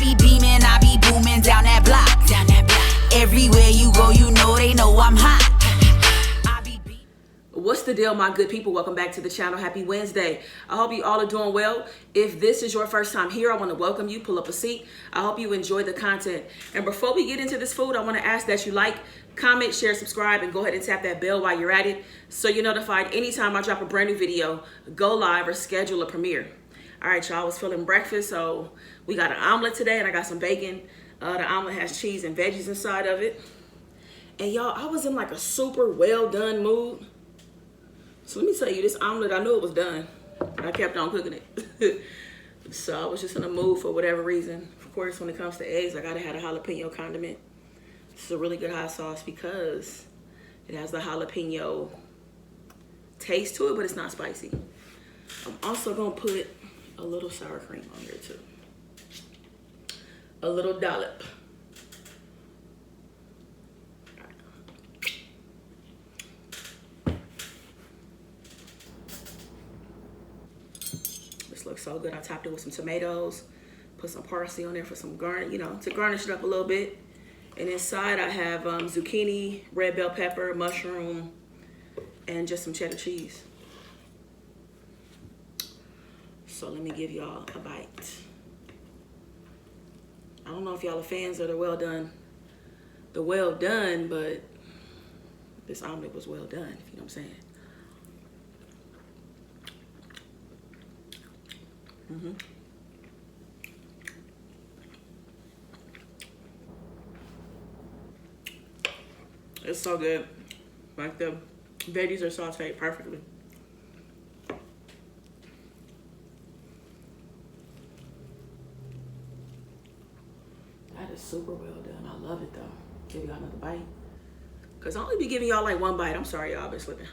be beaming, I be booming down that block. Everywhere you go, you know they know I'm hot. What's the deal, my good people? Welcome back to the channel. Happy Wednesday. I hope you all are doing well. If this is your first time here, I want to welcome you. Pull up a seat. I hope you enjoy the content. And before we get into this food, I want to ask that you like, comment, share, subscribe, and go ahead and tap that bell while you're at it so you're notified anytime I drop a brand new video, go live, or schedule a premiere. All right, y'all, I was feeling breakfast, so we got an omelet today, and I got some bacon. The omelet has cheese and veggies inside of it. And y'all, I was in like a super well done mood. So let me tell you, this omelet, I knew it was done. I kept on cooking it. So I was just in a mood for whatever reason. Of course, when it comes to eggs, I gotta have a jalapeno condiment. This is a really good hot sauce because it has the jalapeno taste to it, but it's not spicy. I'm also gonna put a little sour cream on here too. A little dollop. Looks so good. I topped it with some tomatoes, put some parsley on there for some garnish, to garnish it up a little bit. And inside I have zucchini, red bell pepper, mushroom, and just some cheddar cheese. So let me give y'all a bite. I don't know if y'all are fans of the well done, but this omelet was well done, if you know what I'm saying. It's so good. Like the veggies are sauteed perfectly. That is super well done. I love it though. Give y'all another bite. Cause I only be giving y'all like one bite. I'm sorry, y'all been slipping.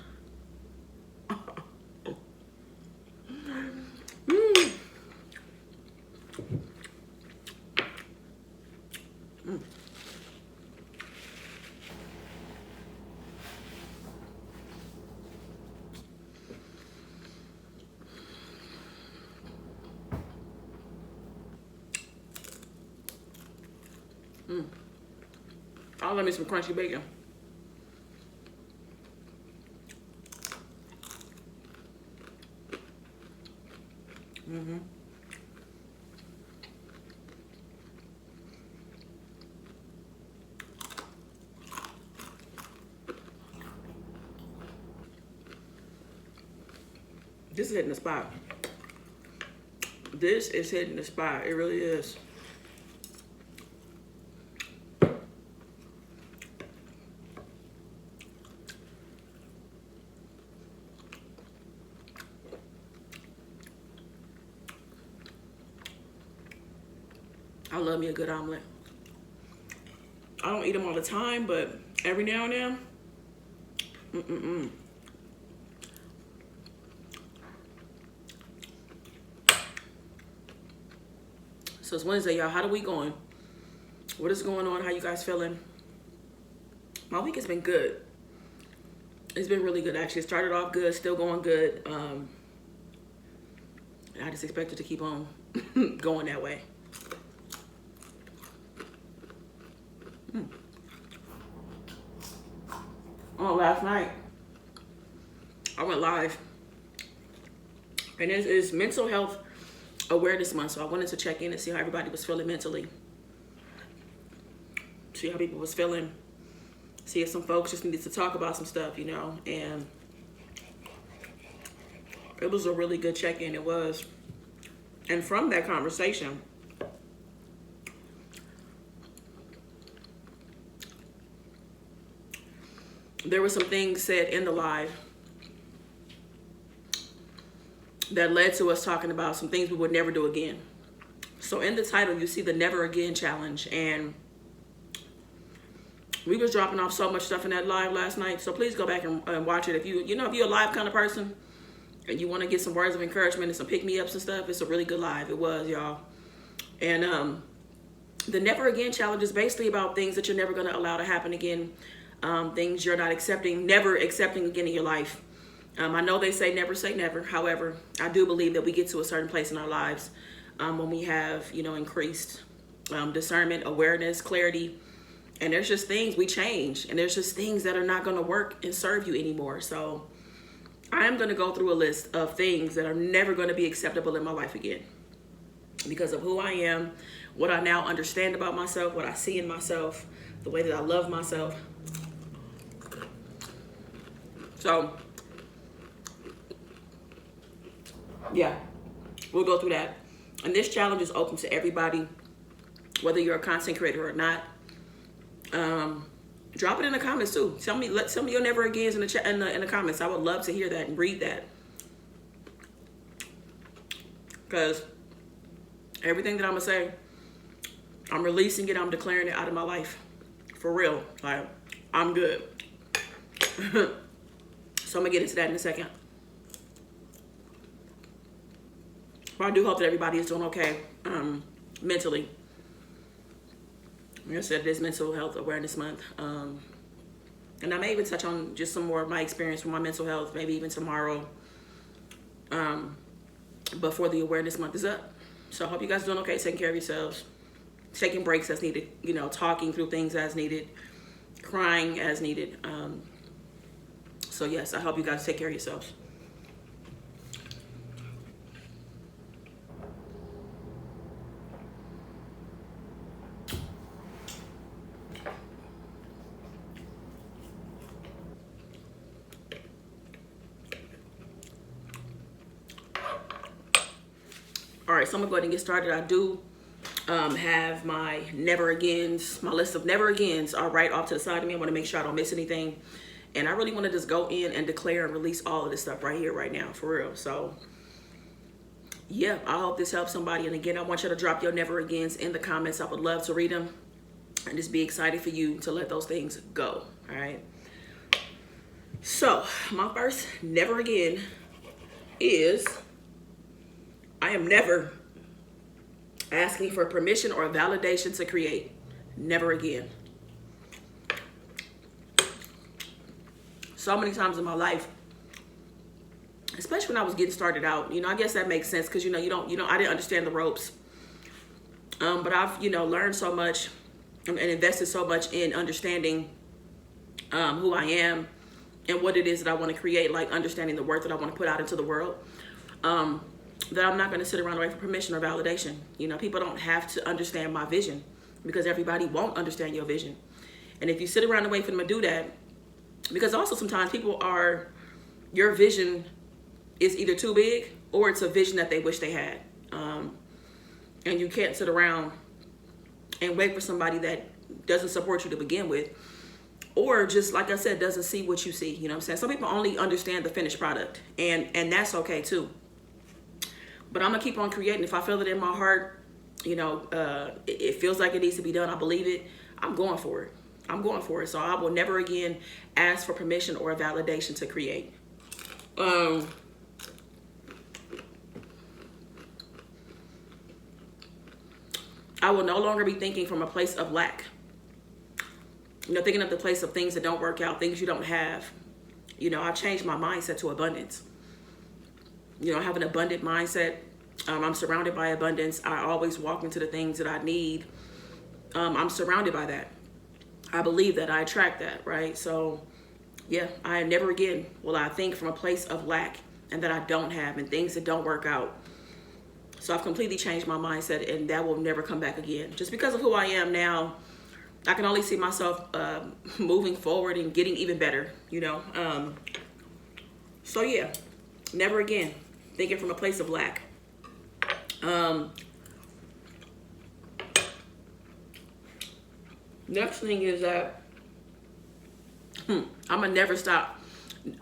I'll let me some crunchy bacon. This is hitting the spot. This is hitting the spot. It really is. I love me a good omelet. I don't eat them all the time, but every now and then, So it's Wednesday, y'all. How the week going? What is going on? How you guys feeling? My week has been good. It's been really good, actually. It started off good, still going good. I just expect it to keep on going that way. Oh, last night I went live, and it is Mental Health Awareness Month, so I wanted to check in and see how everybody was feeling mentally, see how people was feeling, see if some folks just needed to talk about some stuff, and it was a really good check-in. It was. And from that conversation, there were some things said in the live that led to us talking about some things we would never do again. So in the title, you see the Never Again Challenge, and we was dropping off so much stuff in that live last night. So please go back and watch it. If if you're a live kind of person and you want to get some words of encouragement and some pick-me-ups and stuff, it's a really good live. It was, y'all. And the Never Again Challenge is basically about things that you're never going to allow to happen again. Things you're not accepting, never accepting again in your life. I know they say never. However, I do believe that we get to a certain place in our lives when we have, increased discernment, awareness, clarity. And there's just things we change, and there's just things that are not going to work and serve you anymore. So I am going to go through a list of things that are never going to be acceptable in my life again because of who I am, what I now understand about myself, what I see in myself, the way that I love myself. So yeah, we'll go through that. And this challenge is open to everybody, whether you're a content creator or not. Drop it in the comments too. Tell me your never agains in the chat, in the comments. I would love to hear that and read that, because everything that I'm gonna say, I'm releasing it. I'm declaring it out of my life, for real. Like, I'm good. So I'm gonna get into that in a second. But I do hope that everybody is doing okay mentally. Like I said, this Mental Health Awareness Month. And I may even touch on just some more of my experience with my mental health, maybe even tomorrow, before the Awareness Month is up. So I hope you guys are doing okay, taking care of yourselves, taking breaks as needed, you know, talking through things as needed, crying as needed. So yes, I hope you guys take care of yourselves. All right, so I'm gonna go ahead and get started. I do have my never agains, my list of never agains are right off to the side of me. I wanna make sure I don't miss anything. And I really wanna just go in and declare and release all of this stuff right here, right now, for real. So yeah, I hope this helps somebody. And again, I want you to drop your never agains in the comments. I would love to read them and just be excited for you to let those things go, all right? So my first never again is, I am never asking for permission or validation to create. Never again. So many times in my life, especially when I was getting started out, you know, I guess that makes sense because, you know, I didn't understand the ropes. But I've, you know, learned so much and invested so much in understanding who I am and what it is that I want to create, like understanding the work that I want to put out into the world. That I'm not going to sit around and wait for permission or validation. You know, people don't have to understand my vision because everybody won't understand your vision. And if you sit around and wait for them to do that, because also sometimes your vision is either too big or it's a vision that they wish they had. And you can't sit around and wait for somebody that doesn't support you to begin with, or just, like I said, doesn't see what you see. You know what I'm saying? Some people only understand the finished product, and that's okay too. But I'm gonna keep on creating. If I feel it in my heart, you know, it feels like it needs to be done, I believe it, I'm going for it. I'm going for it. So I will never again ask for permission or validation to create. I will no longer be thinking from a place of lack. You know, thinking of the place of things that don't work out, things you don't have. You know, I've changed my mindset to abundance. You know, I have an abundant mindset. I'm surrounded by abundance. I always walk into the things that I need. I'm surrounded by that. I believe that. I attract that, right? So, yeah, I never again will I think from a place of lack and that I don't have and things that don't work out. So I've completely changed my mindset, and that will never come back again. Just because of who I am now, I can only see myself moving forward and getting even better, you know? So, yeah, never again thinking from a place of lack. Next thing is that I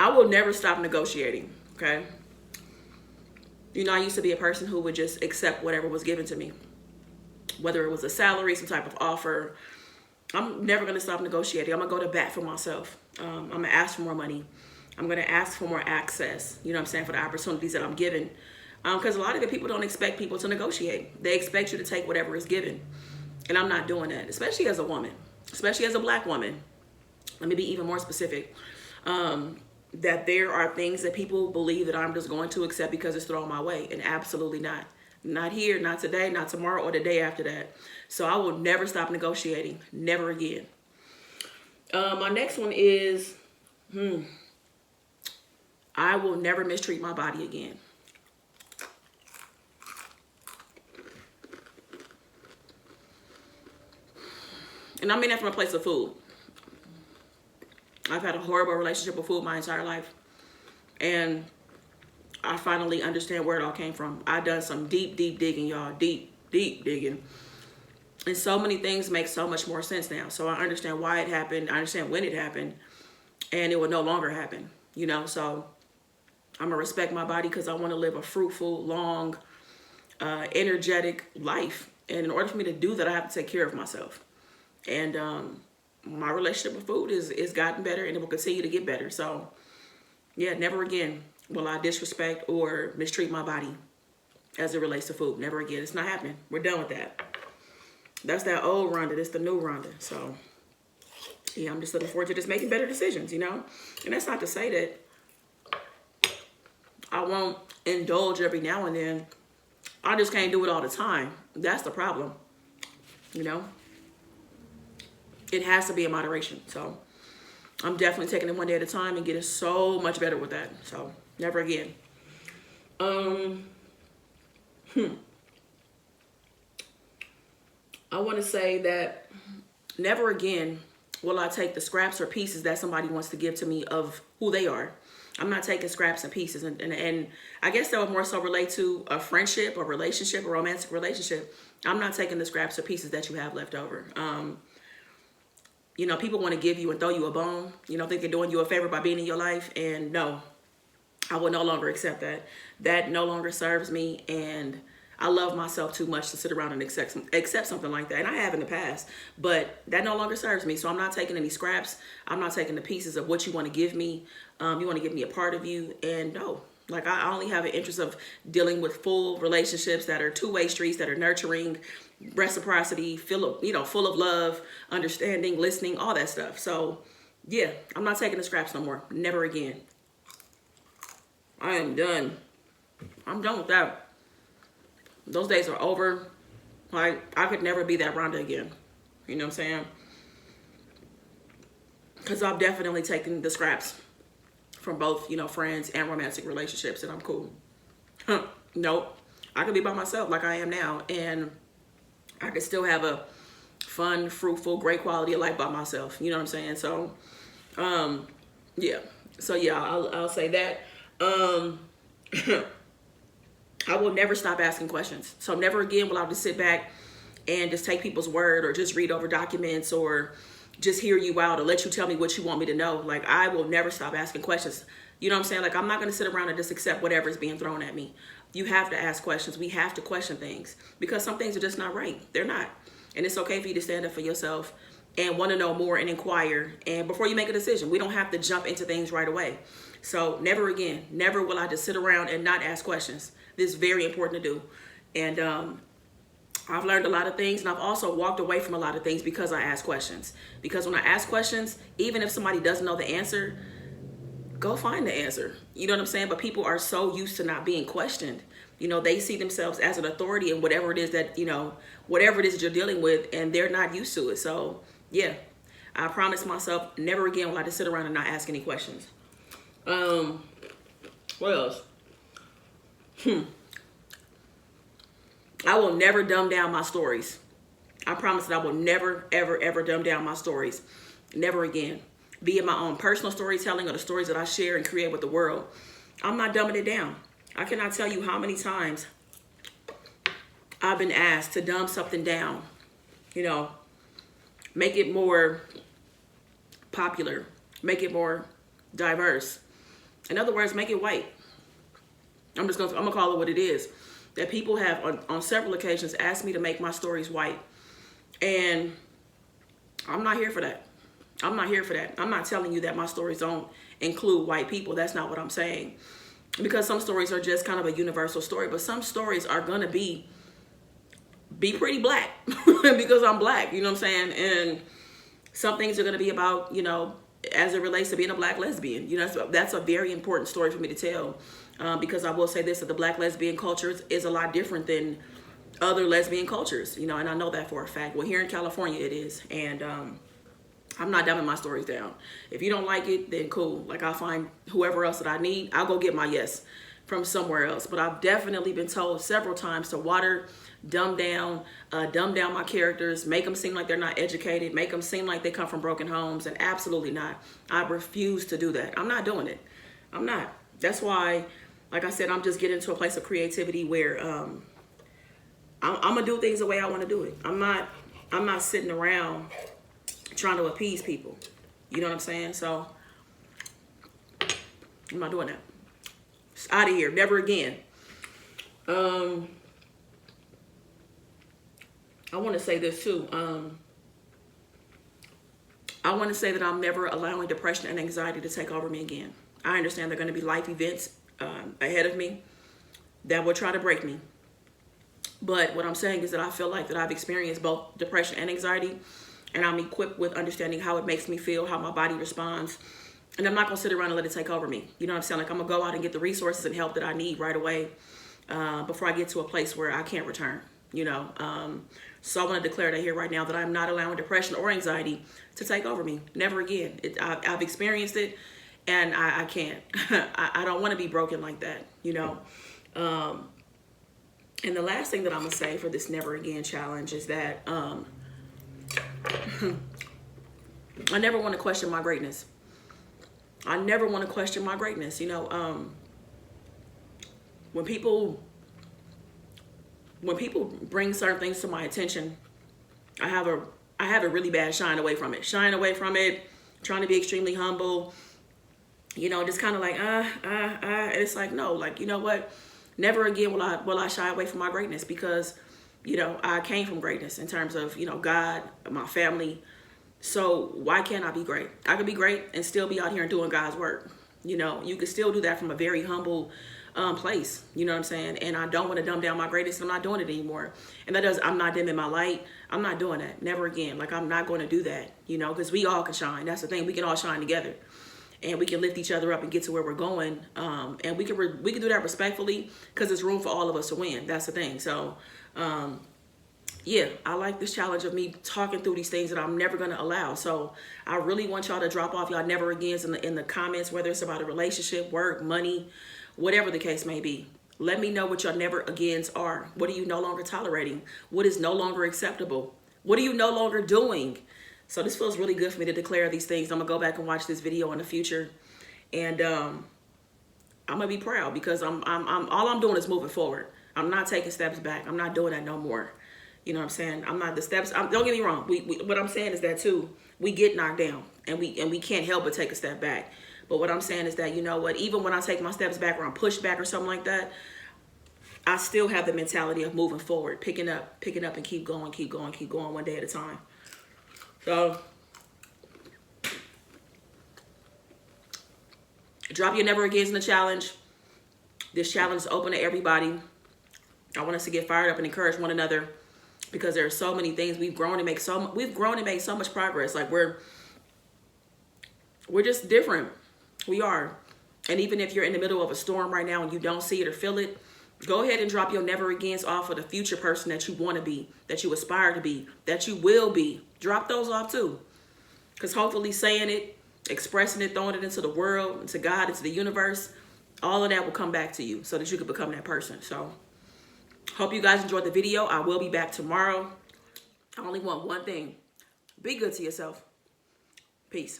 will never stop negotiating, okay? You know, I used to be a person who would just accept whatever was given to me, whether it was a salary, some type of offer. I'm never gonna stop negotiating. I'm gonna go to bat for myself. I'm gonna ask for more money. I'm gonna ask for more access, you know what I'm saying, for the opportunities that I'm given. Because a lot of the people don't expect people to negotiate. They expect you to take whatever is given. And I'm not doing that, especially as a woman, especially as a Black woman. Let me be even more specific. That there are things that people believe that I'm just going to accept because it's thrown my way, and absolutely not. Not here, not today, not tomorrow, or the day after that. So I will never stop negotiating. Never again. My next one is, I will never mistreat my body again. And I mean that from a place of food. I've had a horrible relationship with food my entire life. And I finally understand where it all came from. I've done some deep digging, y'all. Deep digging. And so many things make so much more sense now. So I understand why it happened. I understand when it happened. And it will no longer happen. You know, so I'm going to respect my body because I want to live a fruitful, long, energetic life. And in order for me to do that, I have to take care of myself. And my relationship with food is gotten better, and it will continue to get better. So, yeah, never again will I disrespect or mistreat my body as it relates to food. Never again. It's not happening. We're done with that. That's that old Rhonda. This the new Rhonda. So, yeah, I'm just looking forward to just making better decisions, you know? And that's not to say that I won't indulge every now and then. I just can't do it all the time. That's the problem, you know? It has to be in moderation. So I'm definitely taking it one day at a time and getting so much better with that. So never again. I want to say that never again will I take the scraps or pieces that somebody wants to give to me of who they are. I'm not taking scraps and pieces. And I guess that would more so relate to a friendship, a relationship, a romantic relationship. I'm not taking the scraps or pieces that you have left over. You know, people want to give you and throw you a bone. You know, think they're doing you a favor by being in your life. And no, I will no longer accept that. That no longer serves me. And I love myself too much to sit around and accept something like that. And I have in the past. But that no longer serves me. So I'm not taking any scraps. I'm not taking the pieces of what you want to give me. You want to give me a part of you. And no. Like, I only have an interest of dealing with full relationships that are two-way streets, that are nurturing, reciprocity, full of love, understanding, listening, all that stuff. So, yeah, I'm not taking the scraps no more. Never again. I am done. I'm done with that. Those days are over. Like, I could never be that Rhonda again. You know what I'm saying? Because I've definitely taken the scraps from both, you know, friends and romantic relationships, and I'm cool. Nope. I could be by myself like I am now, and I could still have a fun, fruitful, great quality of life by myself. You know what I'm saying? So, yeah. So, yeah, I'll say that. I will never stop asking questions. So never again will I just sit back and just take people's word or just read over documents or just hear you out or let you tell me what you want me to know. Like, I will never stop asking questions. You know what I'm saying? Like, I'm not going to sit around and just accept whatever is being thrown at me. You have to ask questions. We have to question things because some things are just not right. They're not. And it's okay for you to stand up for yourself and want to know more and inquire. And before you make a decision, we don't have to jump into things right away. So never again, never will I just sit around and not ask questions. This is very important to do. And, I've learned a lot of things, and I've also walked away from a lot of things because I ask questions. Because when I ask questions, even if somebody doesn't know the answer, go find the answer. You know what I'm saying? But people are so used to not being questioned. You know, they see themselves as an authority in whatever it is that, you know, whatever it is that you're dealing with, and they're not used to it. So, yeah, I promise myself never again will I just sit around and not ask any questions. What else? I will never dumb down my stories. I promise that I will never, ever, ever dumb down my stories. Never again. Be it my own personal storytelling or the stories that I share and create with the world. I'm not dumbing it down. I cannot tell you how many times I've been asked to dumb something down. You know, make it more popular. Make it more diverse. In other words, make it white. I'm gonna call it what it is. That people have on several occasions asked me to make my stories white. And I'm not here for that. I'm not here for that. I'm not telling you that my stories don't include white people. That's not what I'm saying. Because some stories are just kind of a universal story. But some stories are going to be pretty black. Because I'm black, you know what I'm saying? And some things are going to be about, you know, as it relates to being a black lesbian. You know, that's a very important story for me to tell. because I will say this, that the Black lesbian culture is a lot different than other lesbian cultures, you know, and I know that for a fact. Well, here in California it is, and I'm not dumbing my stories down. If you don't like it, then cool. Like, I'll find whoever else that I need. I'll go get my yes from somewhere else. But I've definitely been told several times to dumb down my characters, make them seem like they're not educated, make them seem like they come from broken homes, and absolutely not. I refuse to do that. I'm not doing it. I'm not. That's why, like I said, I'm just getting to a place of creativity where I'm gonna do things the way I want to do it. I'm not sitting around trying to appease people. You know what I'm saying? So I'm not doing that. It's out of here. Never again. I want to say this too. I want to say that I'm never allowing depression and anxiety to take over me again. I understand there are going to be life events ahead of me that will try to break me. But what I'm saying is that I feel like that I've experienced both depression and anxiety, and I'm equipped with understanding how it makes me feel, how my body responds. And I'm not going to sit around and let it take over me. You know what I'm saying? Like, I'm going to go out and get the resources and help that I need right away before I get to a place where I can't return, you know. So I want to declare that here right now that I'm not allowing depression or anxiety to take over me. Never again. I've experienced it, and I can't. I don't want to be broken like that, you know. And the last thing that I'm going to say for this never again challenge is that I never want to question my greatness. I never want to question my greatness. You know, when people bring certain things to my attention, I have a really bad shying away from it, trying to be extremely humble, you know, just kind of like, and it's like, no, like, you know what? Never again will I shy away from my greatness, because, you know, I came from greatness in terms of, you know, God, my family. So why can't I be great? I could be great and still be out here and doing God's work. You know, you could still do that from a very humble place. You know what I'm saying? And I don't want to dumb down my greatness. I'm not doing it anymore. And I'm not dimming my light. I'm not doing that. Never again. Like, I'm not going to do that, you know, because we all can shine. That's the thing. We can all shine together. And we can lift each other up and get to where we're going. And we can do that respectfully, because there's room for all of us to win. That's the thing. So, yeah, I like this challenge of me talking through these things that I'm never going to allow. So I really want y'all to drop off y'all never agains in the comments, whether it's about a relationship, work, money, whatever the case may be. Let me know what your never agains are. What are you no longer tolerating? What is no longer acceptable? What are you no longer doing? So this feels really good for me to declare these things. I'm going to go back and watch this video in the future. And I'm going to be proud, because all I'm doing is moving forward. I'm not taking steps back. I'm not doing that no more. You know what I'm saying? I'm not the steps. Don't get me wrong. What I'm saying is that too, we get knocked down and we can't help but take a step back. But what I'm saying is that, you know what, even when I take my steps back or I'm pushed back or something like that, I still have the mentality of moving forward, picking up and keep going one day at a time. So drop your never agains in the challenge. This challenge is open to everybody. I want us to get fired up and encourage one another, because there are so many things we've grown and made so much progress. Like, we're just different. We are. And even if you're in the middle of a storm right now and you don't see it or feel it, go ahead and drop your never agains off of the future person that you want to be, that you aspire to be, that you will be. Drop those off too. Because hopefully saying it, expressing it, throwing it into the world, into God, into the universe, all of that will come back to you so that you can become that person. So hope you guys enjoyed the video. I will be back tomorrow. I only want one thing. Be good to yourself. Peace.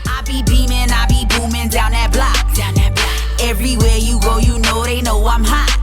I be beaming, I be booming down that block. Everywhere you go, you know they know I'm hot.